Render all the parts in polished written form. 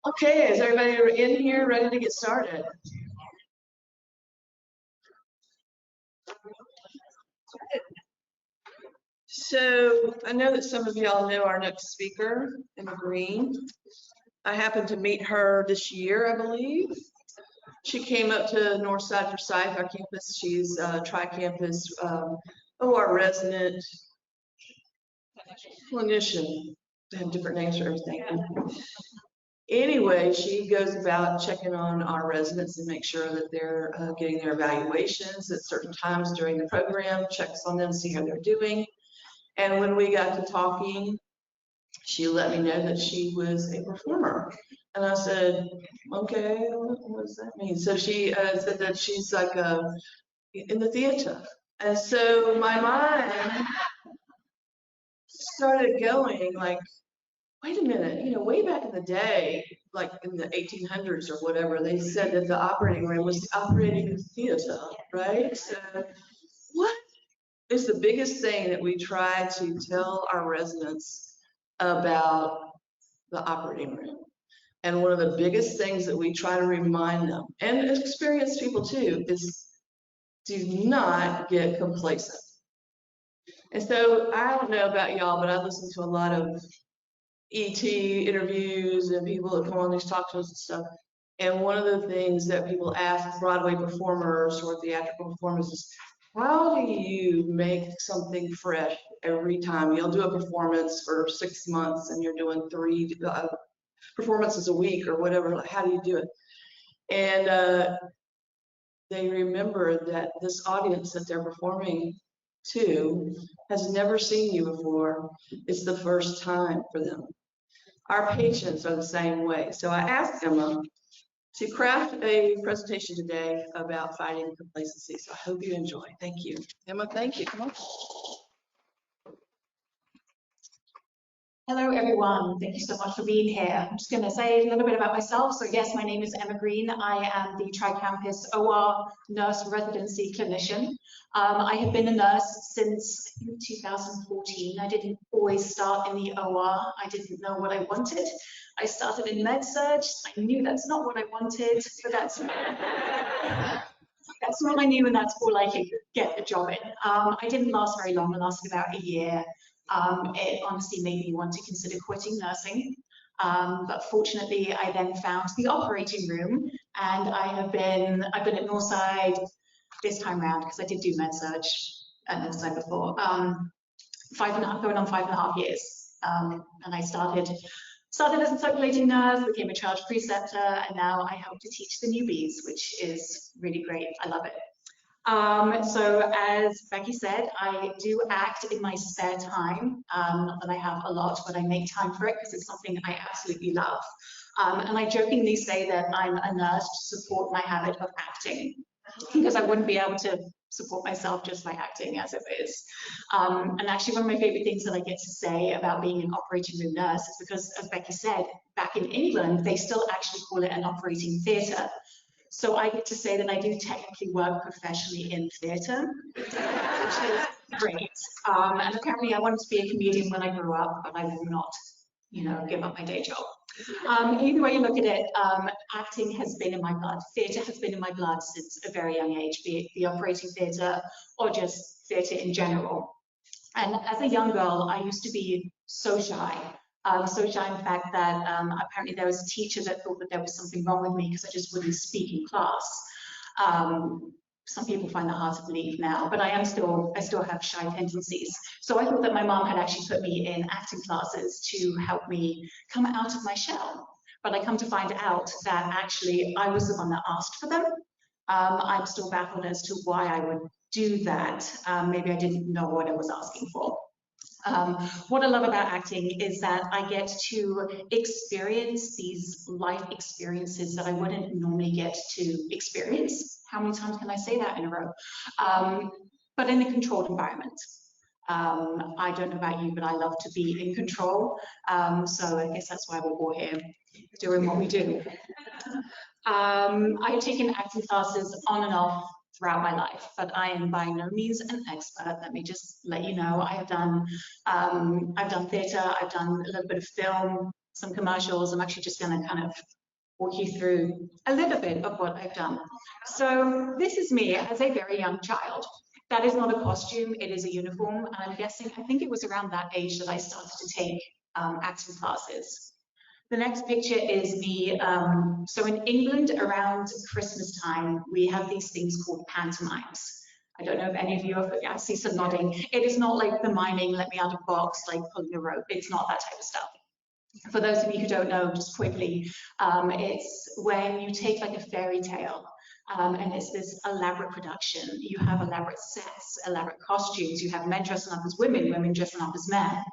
Okay, is everybody in here ready to get started? So I know that some of y'all know our next speaker, Emma Greene. I happened to meet her this year, I believe. She came up to Northside for Scythe, our campus. She's a tri-campus OR resident, clinician. They have different names for everything. Anyway, she goes about checking on our residents and make sure that they're getting their evaluations at certain times during the program, checks on them, see how they're doing. And when we got to talking, she let me know that she was a performer. And I said, okay, what does that mean? So she said that she's like in the theater. And so my mind started going like, wait a minute, you know, way back in the day, like in the 1800s or whatever, they said that the operating room was the operating theater, right? So what is the biggest thing that we try to tell our residents about the operating room? And one of the biggest things that we try to remind them, and experienced people too, is do not get complacent. And so I don't know about y'all, but I listen to a lot of ET interviews and people that come on these talk shows and stuff. And one of the things that people ask Broadway performers or theatrical performers is, how do you make something fresh every time? You'll do a performance for 6 months and you're doing 3 performances a week or whatever. How do you do it? And they remember that this audience that they're performing to has never seen you before. It's the first time for them. Our patients are the same way. So I asked Emma to craft a presentation today about fighting complacency. So I hope you enjoy. Thank you. Emma, thank you. Come on. Hello, everyone. Thank you so much for being here. I'm just going to say a little bit about myself. So yes, my name is Emma Greene. I am the Tri-Campus OR Nurse Residency Clinician. I have been a nurse since 2014. I didn't always start in the OR. I didn't know what I wanted. I started in med-surg. I knew that's not what I wanted, but that's all I knew, and that's all I could get a job in. I didn't last very long. I lasted about a year. It honestly made me want to consider quitting nursing. But fortunately, I then found the operating room, and I've been at Northside this time around because I did do med-surg at Northside before. Going on 5.5 years, and I started as a circulating nurse, became a charge preceptor, and now I help to teach the newbies, which is really great. I love it. So as Becky said, I do act in my spare time. Not that I have a lot, but I make time for it because it's something I absolutely love. And I jokingly say that I'm a nurse to support my habit of acting, because I wouldn't be able to support myself just by acting as it is. And actually one of my favorite things that I get to say about being an operating room nurse is because, as Becky said, back in England, they still actually call it an operating theatre. So I get to say that I do technically work professionally in theatre, which is great. And apparently I wanted to be a comedian when I grew up, but I will not, give up my day job. Either way you look at it, acting has been in my blood. Theatre has been in my blood since a very young age, be it the operating theatre or just theatre in general. And as a young girl, I used to be so shy. So shy, in fact, that apparently there was a teacher that thought that there was something wrong with me because I just wouldn't speak in class. Some people find that hard to believe now, but I still have shy tendencies. So I thought that my mom had actually put me in acting classes to help me come out of my shell. But I come to find out that actually I was the one that asked for them. I'm still baffled as to why I would do that. Maybe I didn't know what I was asking for. What I love about acting is that I get to experience these life experiences that I wouldn't normally get to experience. How many times can I say that in a row? But in a controlled environment. I don't know about you, but I love to be in control. So I guess that's why we're all here doing what we do. I've taken acting classes on and off throughout my life, but I am by no means an expert. Let me just let you know, I have done theatre, I've done a little bit of film, some commercials. I'm actually just going to kind of walk you through a little bit of what I've done. So this is me as a very young child. That is not a costume, it is a uniform. And I'm guessing, I think it was around that age that I started to take acting classes. The next picture is me. So in England, around Christmas time, we have these things called pantomimes. I don't know if any of you have, I see some nodding. It is not like the miming, let me out of box, like pulling a rope. It's not that type of stuff. For those of you who don't know, just quickly, it's when you take like a fairy tale and it's this elaborate production. You have elaborate sets, elaborate costumes. You have men dressing up as women, women dressing up as men.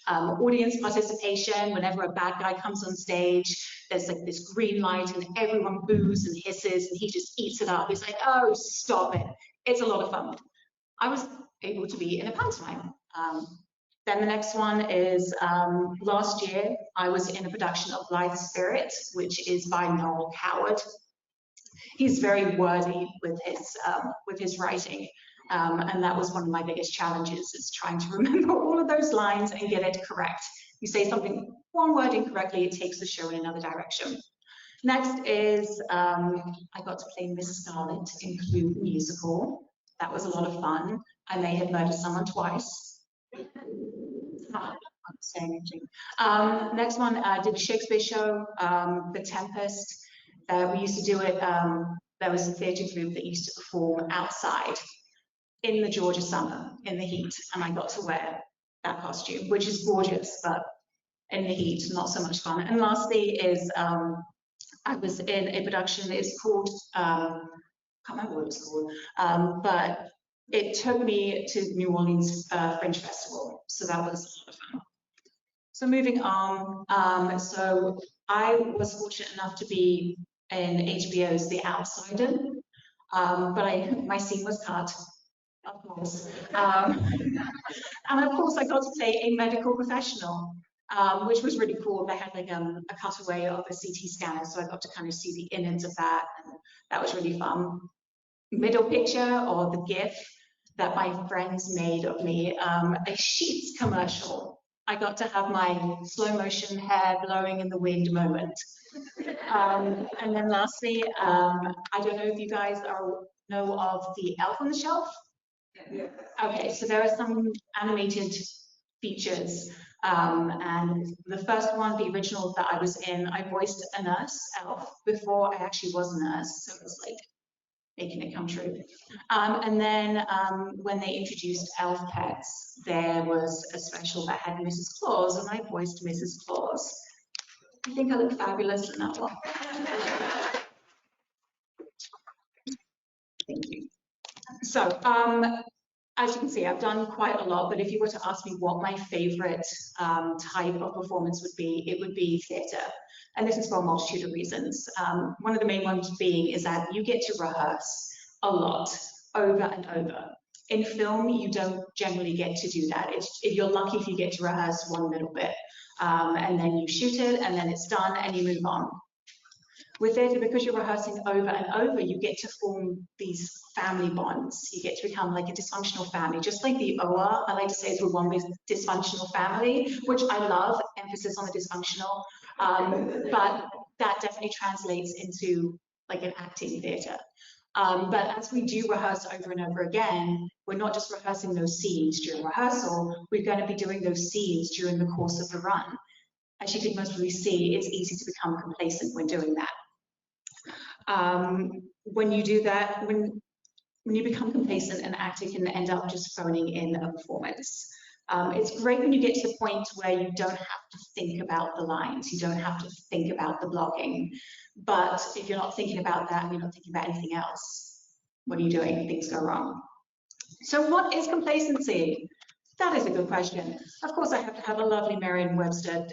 Audience participation, whenever a bad guy comes on stage, there's like this green light and everyone boos and hisses and he just eats it up. He's like, oh, stop it. It's a lot of fun. I was able to be in a pantomime. Then the next one is last year, I was in a production of Blithe Spirit, which is by Noel Coward. He's very wordy with his writing, and that was one of my biggest challenges, is trying to remember all of those lines and get it correct. You say something, one word incorrectly, it takes the show in another direction. Next is, I got to play Miss Scarlet in Clue musical. That was a lot of fun. I may have murdered someone twice. I'm saying anything. Next one, did a Shakespeare show, The Tempest. We used to do it, there was a theatre group that used to perform outside in the Georgia summer, in the heat, and I got to wear that costume, which is gorgeous, but in the heat, not so much fun. And lastly is, I was in a production, it's called, I can't remember what it's called, but it took me to New Orleans Fringe Festival, so that was a lot of fun. So moving on, so I was fortunate enough to be in HBO's The Outsider, but my scene was cut, of course. And of course I got to play a medical professional, which was really cool. They had like a cutaway of a CT scanner, so I got to kind of see the innards of that, and that was really fun. Middle picture, or the GIF that my friends made of me, a Sheets commercial. I got to have my slow motion hair blowing in the wind moment. And then lastly, I don't know if you guys know of the Elf on the Shelf. Yeah. Okay, so there are some animated features, and the first one, the original that I was in, I voiced a nurse, Elf, before I actually was a nurse, so it was like making it come true. And then when they introduced Elf Pets, there was a special that had Mrs. Claus, and I voiced Mrs. Claus. I think I look fabulous in that one. Thank you. So, as you can see, I've done quite a lot, but if you were to ask me what my favorite type of performance would be, it would be theatre. And this is for a multitude of reasons. One of the main ones being is that you get to rehearse a lot, over and over. In film, you don't generally get to do that. If you're lucky if you get to rehearse one little bit, and then you shoot it, and then it's done, and you move on. With theatre, because you're rehearsing over and over, you get to form these family bonds. You get to become like a dysfunctional family, just like the OR, I like to say, is one dysfunctional family, which I love, emphasis on the dysfunctional, but that definitely translates into like an acting theatre. But as we do rehearse over and over again, we're not just rehearsing those scenes during rehearsal, we're going to be doing those scenes during the course of the run. As you can most probably see, it's easy to become complacent when doing that. When you do that, when you become complacent, an actor can end up just phoning in a performance. It's great when you get to the point where you don't have to think about the lines, you don't have to think about the blocking. But if you're not thinking about that, and you're not thinking about anything else, what are you doing? Things go wrong. So what is complacency? That is a good question. Of course, I have to have a lovely Merriam-Webster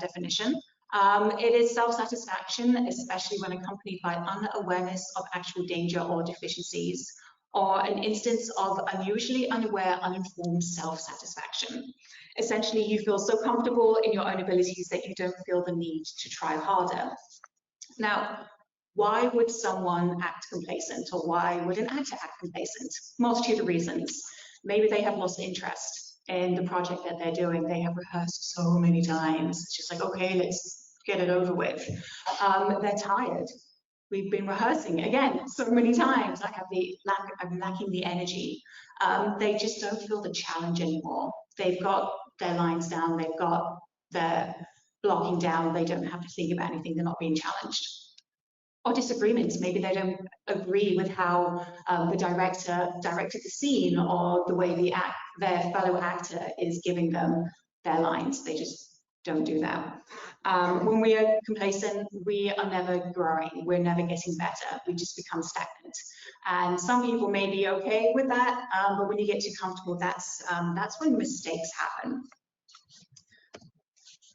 definition. It is self-satisfaction, especially when accompanied by unawareness of actual danger or deficiencies, or an instance of unusually unaware, uninformed self-satisfaction. Essentially, you feel so comfortable in your own abilities that you don't feel the need to try harder. Now, why would someone act complacent, or why would an actor act complacent? Multitude of reasons. Maybe they have lost interest in the project that they're doing. They have rehearsed so many times. It's just like, okay, let's get it over with. They're tired. We've been rehearsing again so many times. I'm lacking the energy. They just don't feel the challenge anymore. They've got their lines down. They've got their blocking down. They don't have to think about anything. They're not being challenged. Or disagreements. Maybe they don't agree with how the director directed the scene, or the way their fellow actor is giving them their lines. They just don't do that. When we are complacent, we are never growing. We're never getting better. We just become stagnant. And some people may be okay with that, but when you get too comfortable, that's when mistakes happen.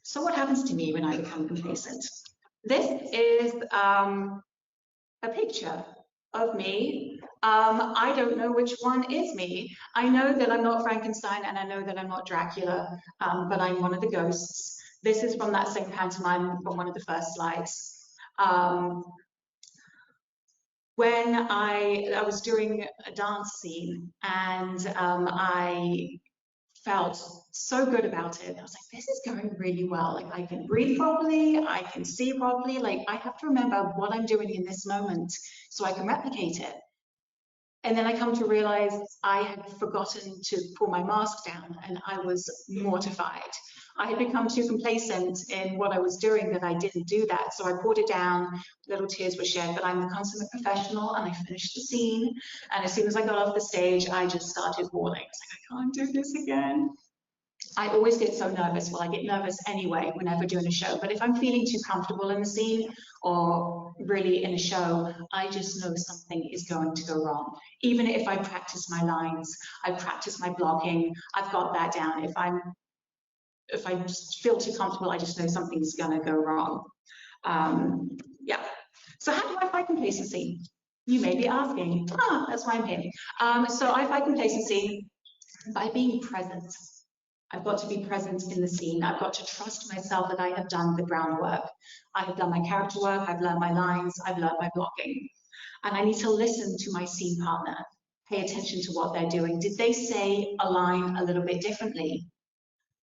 So what happens to me when I become complacent? This is a picture of me. I don't know which one is me. I know that I'm not Frankenstein, and I know that I'm not Dracula, but I'm one of the ghosts. This is from that same pantomime from one of the first slides. When I was doing a dance scene, and I felt so good about it. I was like, this is going really well. Like, I can breathe properly, I can see properly. Like, I have to remember what I'm doing in this moment so I can replicate it. And then I come to realize I had forgotten to pull my mask down, and I was mortified. I had become too complacent in what I was doing that I didn't do that. So I pulled it down, little tears were shed, but I'm the consummate professional, and I finished the scene. And as soon as I got off the stage, I just started bawling. It's like, I can't do this again. I always get so nervous. Well, I get nervous anyway whenever doing a show, but if I'm feeling too comfortable in the scene or really in a show, I just know something is going to go wrong. Even if I practice my lines, I practice my blocking, I've got that down. If I just feel too comfortable, I just know something's gonna go wrong. Yeah. So how do I fight complacency? You may be asking. That's why I'm here. So I fight complacency by being present. I've got to be present in the scene. I've got to trust myself that I have done the groundwork. I have done my character work, I've learned my lines, I've learned my blocking. And I need to listen to my scene partner, pay attention to what they're doing. Did they say a line a little bit differently?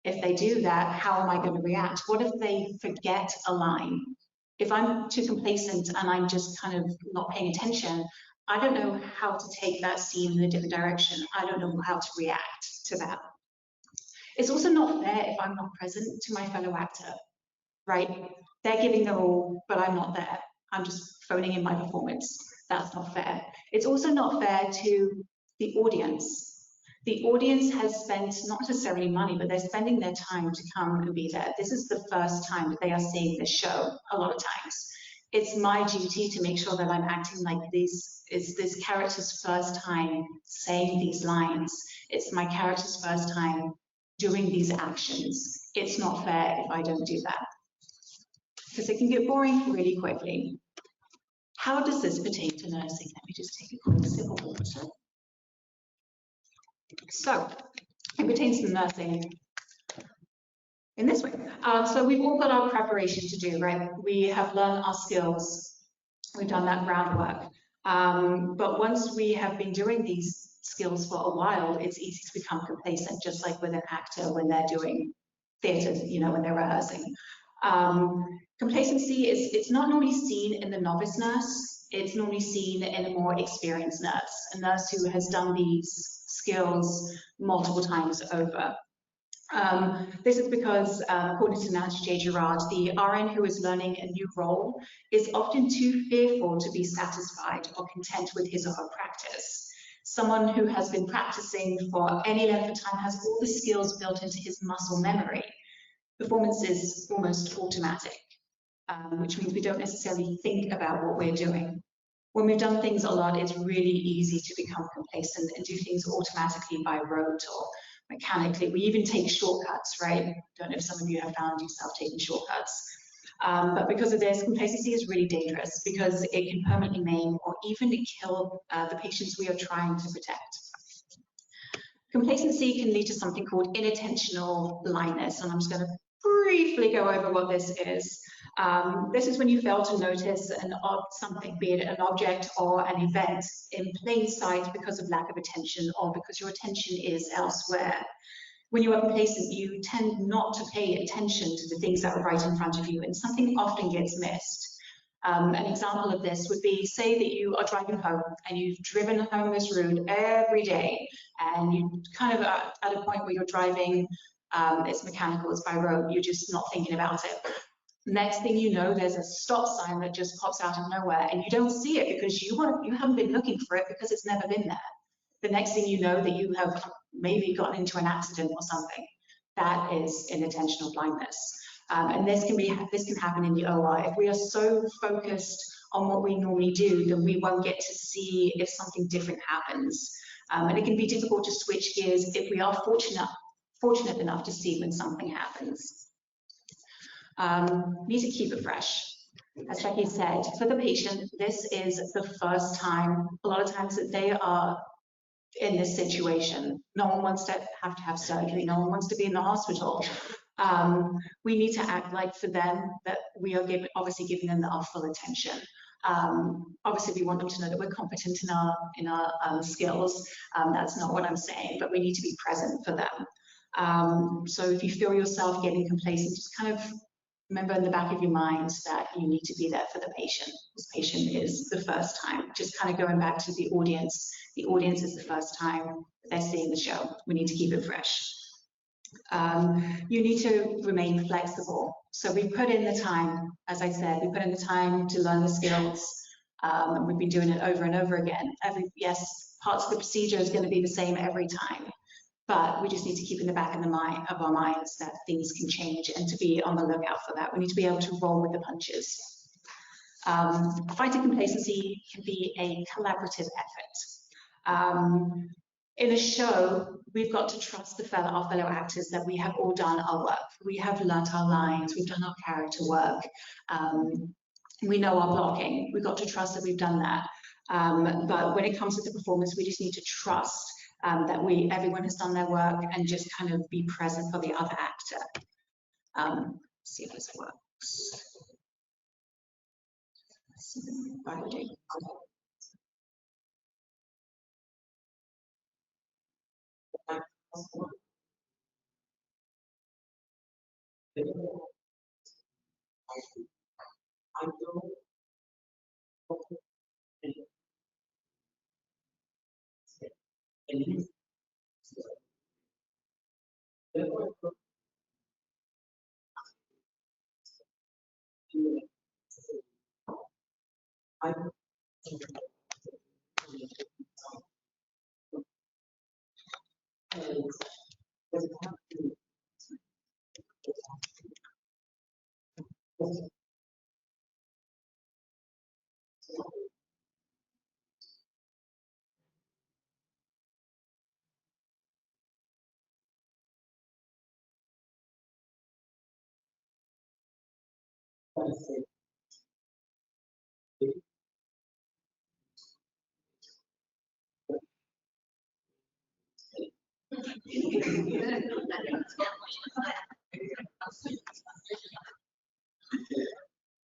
If they do that, how am I going to react? What if they forget a line? If I'm too complacent and I'm just kind of not paying attention, I don't know how to take that scene in a different direction. I don't know how to react to that. It's also not fair if I'm not present to my fellow actor, right? They're giving their all, but I'm not there. I'm just phoning in my performance. That's not fair. It's also not fair to the audience. The audience has spent not necessarily money, but they're spending their time to come and be there. This is the first time that they are seeing this show a lot of times. It's my duty to make sure that I'm acting like this is this character's first time saying these lines. It's my character's first time doing these actions. It's not fair if I don't do that, because it can get boring really quickly. How does this pertain to nursing? Let me just take a quick sip of water. So it pertains to nursing in this way. So we've all got our preparation to do, right? We have learned our skills. We've done that groundwork. But once we have been doing these skills for a while, it's easy to become complacent, just like with an actor when they're doing theatre, you know, when they're rehearsing. Complacency it's not normally seen in the novice nurse. It's normally seen in a more experienced nurse, a nurse who has done these skills multiple times over. This is because, according to Nancy J. Gerard, the RN who is learning a new role is often too fearful to be satisfied or content with his or her practice. Someone who has been practicing for any length of time has all the skills built into his muscle memory. Performance is almost automatic, which means we don't necessarily think about what we're doing. When we've done things a lot, it's really easy to become complacent and do things automatically by rote or mechanically. We even take shortcuts, right? I don't know if some of you have found yourself taking shortcuts. But because of this, complacency is really dangerous because it can permanently maim or even kill the patients we are trying to protect. Complacency can lead to something called inattentional blindness, and I'm just going to briefly go over what this is. This is when you fail to notice something, be it an object or an event, in plain sight because of lack of attention or because your attention is elsewhere. When you are complacent, you tend not to pay attention to the things that are right in front of you, and something often gets missed. An example of this would be, say that you are driving home and you've driven home this route every day, and you kind of are at a point where you're driving, it's mechanical, it's by road, you're just not thinking about it. Next thing you know, there's a stop sign that just pops out of nowhere, and you don't see it because you haven't been looking for it because it's never been there. The next thing you know, that you have maybe gotten into an accident or something. That is inattentional blindness. And this can happen in the OR. If we are so focused on what we normally do, then we won't get to see if something different happens. And it can be difficult to switch gears if we are fortunate enough to see when something happens. Need to keep it fresh. As Becky said, for the patient, this is the first time, a lot of times, that they are in this situation. No one wants to have surgery. No one wants to be in the hospital. We need to act like, for them, that we are obviously giving them our full attention. Obviously, we want them to know that we're competent in our skills. That's not what I'm saying, but we need to be present for them. So if you feel yourself getting complacent, just kind of remember in the back of your mind that you need to be there for the patient. This patient is the first time. Just kind of going back to the audience. The audience is the first time they're seeing the show. We need to keep it fresh. You need to remain flexible. So we put in the time, as I said, we put in the time to learn the skills. And we've been doing it over and over again. Yes, parts of the procedure is going to be the same every time, but we just need to keep in the back of our minds that things can change, and to be on the lookout for that. We need to be able to roll with the punches. Fighting complacency can be a collaborative effort. In a show, we've got to trust our fellow actors that we have all done our work. We have learnt our lines, we've done our character work, we know our blocking. We've got to trust that we've done that. But when it comes to the performance, we just need to trust that everyone has done their work, and just kind of be present for the other actor. See if this works.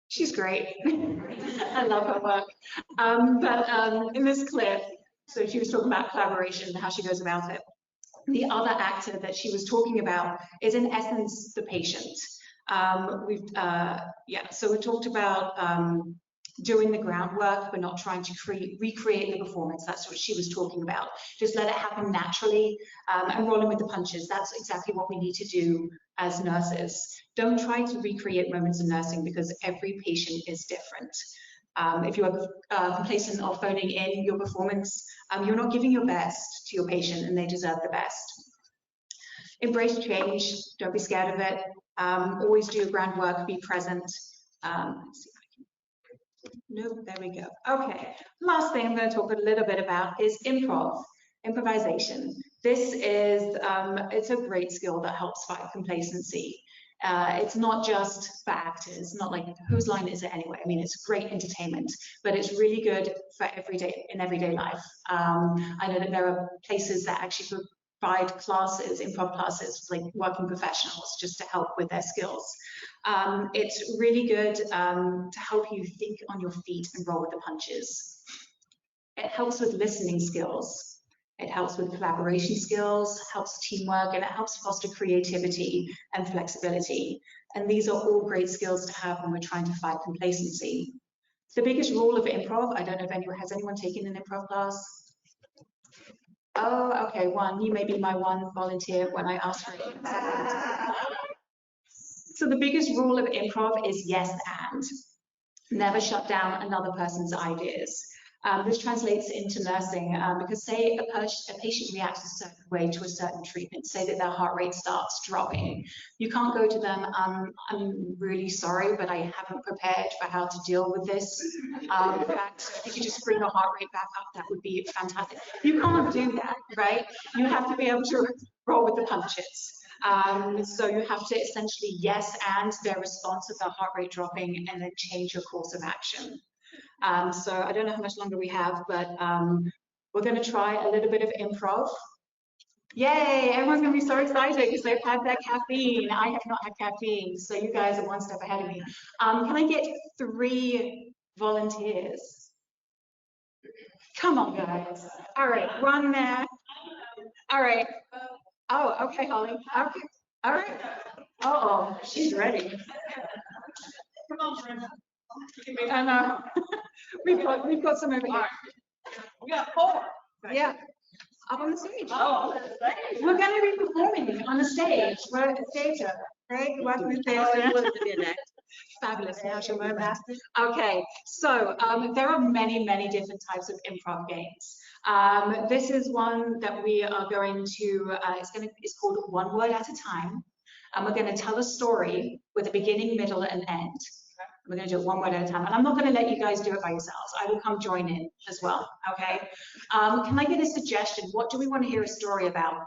She's great. I love her work. But in this clip, so she was talking about collaboration and how she goes about it. The other actor that she was talking about is, in essence, the patient. So we talked about doing the groundwork, but not trying to recreate the performance. That's what she was talking about. Just let it happen naturally, and rolling with the punches. That's exactly what we need to do as nurses. Don't try to recreate moments of nursing, because every patient is different. If you are complacent or phoning in your performance, you're not giving your best to your patient, and they deserve the best. Embrace change. Don't be scared of it. Always do your groundwork. Be present. Let's see if I can. Nope, there we go. Okay. Last thing I'm going to talk a little bit about is improvisation. This is it's a great skill that helps fight complacency. It's not just for actors, not like whose line is it anyway? I mean, it's great entertainment, but it's really good for everyday life. I know that there are places that actually provide classes, improv classes, like working professionals, just to help with their skills. It's really good to help you think on your feet and roll with the punches. It helps with listening skills. It helps with collaboration skills, helps teamwork, and it helps foster creativity and flexibility. And these are all great skills to have when we're trying to fight complacency. The biggest rule of improv, I don't know if has anyone taken an improv class? Oh, okay, one. You may be my one volunteer when I ask for it in a second. So the biggest rule of improv is yes and. Never shut down another person's ideas. This translates into nursing because say a patient reacts a certain way to a certain treatment, say that their heart rate starts dropping. You can't go to them, I'm really sorry, but I haven't prepared for how to deal with this. In fact, if you could just bring the heart rate back up, that would be fantastic. You can't do that, right? You have to be able to roll with the punches. So you have to essentially yes and their response of their heart rate dropping and then change your course of action. So I don't know how much longer we have, but we're going to try a little bit of improv. Yay, everyone's going to be so excited because they've had their caffeine. I have not had caffeine, so you guys are one step ahead of me. Can I get 3 volunteers? Come on, guys. All right, run there. All right. Oh, okay, Holly. Okay. All right. Uh-oh, she's ready. Come on, Brenda. And we've got some over here. We got 4. Yeah, up on the stage. Oh, on the stage. We're going to be performing on the stage. We're at the theatre. Right? Welcome to the theatre. Fabulous. Now's your moment. Okay, so there are many, many different types of improv games. This is one that we are going to. It's called One Word at a Time, and we're going to tell a story with a beginning, middle, and end. We're going to do it one word at a time, and I'm not going to let you guys do it by yourselves. I will come join in as well. Okay. Can I get a suggestion? What do we want to hear a story about?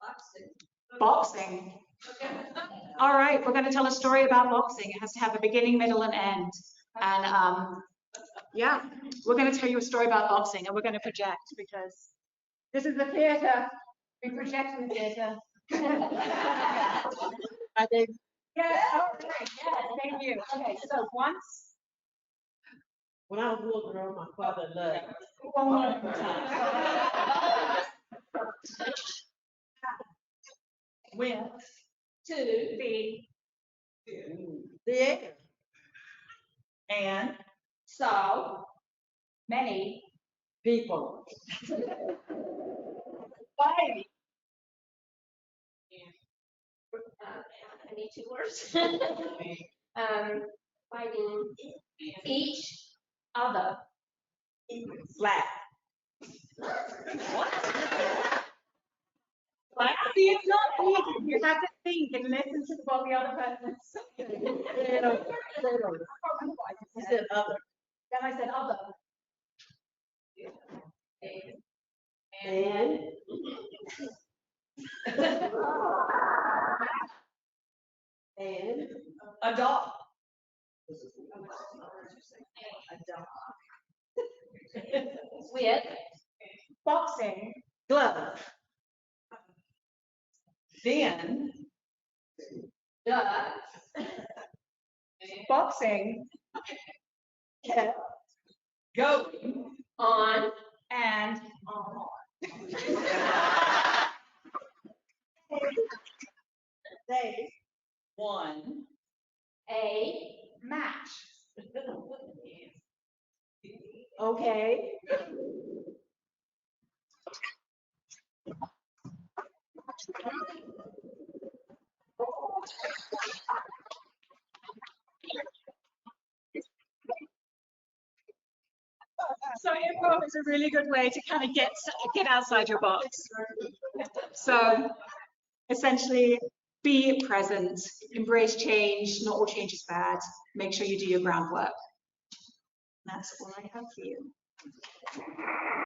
Boxing. Boxing. All right, we're going to tell a story about boxing. It has to have a beginning, middle, and end. And yeah, we're going to tell you a story about boxing, and we're going to project because this is the theater. We project in the theater. I think. Yeah, all right, yeah, thank you. Okay, so once. When I was a little girl, my father loved. One more time. Went To the air and so many people. fighting. I need 2 words. Fighting each other. Flat. Like, see, it's not easy. You have to think and listen to what the other person is saying. You said other. Then I said other. And and A dog. a dog. With Boxing. Glove. Then the Boxing. Kept going on And they one a match. okay. So improv is a really good way to kind of get outside your box. So essentially, be present, embrace change. Not all change is bad. Make sure you do your groundwork. That's all I have for you.